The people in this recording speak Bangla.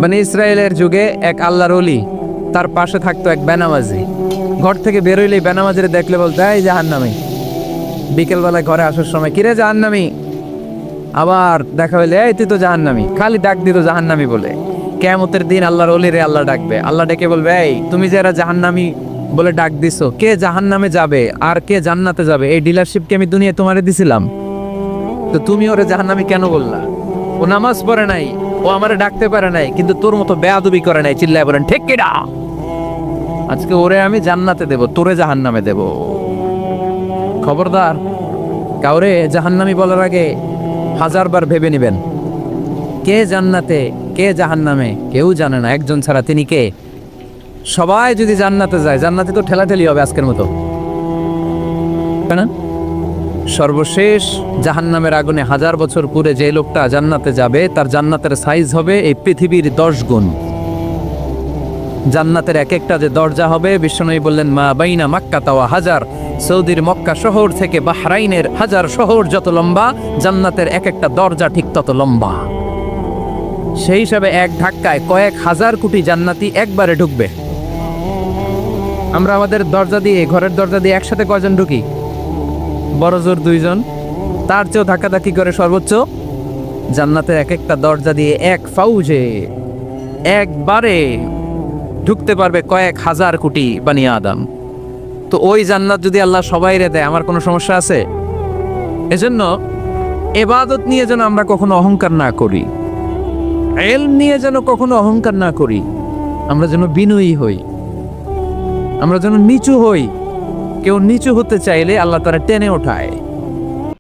মানে ইসরায়েলের যুগে এক আল্লাহর ওলি, তার পাশে থাকতো এক বেনামাজি। ঘর থেকে বেরোইলে বেনামাজিরে দেখলে বলতো, এই জাহান্নামী। বিকেলবেলায় ঘরে আসার সময়, কিরে জাহান্নামী? আবার দেখা হইলে, এই তুই তো জাহান্নামী। খালি ডাক দিত জাহান্নামী বলে। কিয়ামতের দিন আল্লাহর ওলিরে আল্লাহ ডাকবে। আল্লাহ ডেকে বলবে, এই তুমি যে এরা জাহান্নামী বলে ডাক দিছো, কে জাহান্নামে যাবে আর কে জান্নাতে যাবে, এই ডিলারশিপ কি আমি দুনিয়ায় তোমারে দিছিলাম? তো তুমি ওরে জাহান্নামী কেন বললা? ও নামাজ পড়ে নাই, ও আমারে ডাকতে পারে নাই, কিন্তু তোর মতো বেয়াদবি করে নাই। চিল্লায় বলেন ঠিক কিনা? আজকে ওরে আমি জান্নাতে দেব, তোরে জাহান্নামে দেব। খবরদার, কাউরে জাহান্নামী বলার আগে 1000 বার ভেবে নেবেন। কে জান্নাতে কে জাহান্নামে কেউ জানে না, একজন ছাড়া, তিনি কে? সবাই যদি জান্নাতে যায়, জান্নাতে তো ঠেলাঠেলি হবে আজকের মতো, তাই না? সর্বশেষ জাহান্নামের আগুনে 1000 বছর পুরে যে লোকটা জান্নাতে যাবে, তার জান্নাতের সাইজ হবে এই পৃথিবীর 10 গুণ। জান্নাতের এক একটা যে দরজা হবে, বিশ্বনবী বললেন, মা বাইনা মাক্কা তাওয়া হাজার, সৌদির মক্কা শহর থেকে বাহরাইনের হাজার শহর যত লম্বা, জান্নাতের এক একটা দরজা ঠিক তত লম্বা। সেই হিসাবে এক ধাক্কায় কয়েক হাজার কোটি জান্নাতি একবারে ঢুকবে। আমরা আমাদের দরজা দিয়ে, ঘরের দরজা দিয়ে একসাথে কয়জন ঢুকি? বড় জোর 2 জন। তার চেয়েও ধাক্কাধাক্কি করে সর্বোচ্চ জান্নাতের এক একটা দরজা দিয়ে এক ফাউজে একবারে ঢুকতে পারবে কয়েক হাজার কোটি বানি আদম। তো ওই জান্নাত যদি আল্লাহ সবাইরে দেয়, আমার কোনো সমস্যা আছে? এজন্য ইবাদত নিয়ে যেন আমরা কখনো অহংকার না করি, ইলম নিয়ে যেন কখনো অহংকার না করি। আমরা যেন বিনয়ী হই, আমরা যেন নিচু হই। কেউ নিচু হতে চাইলে আল্লাহ তারা টেনে ওঠায়।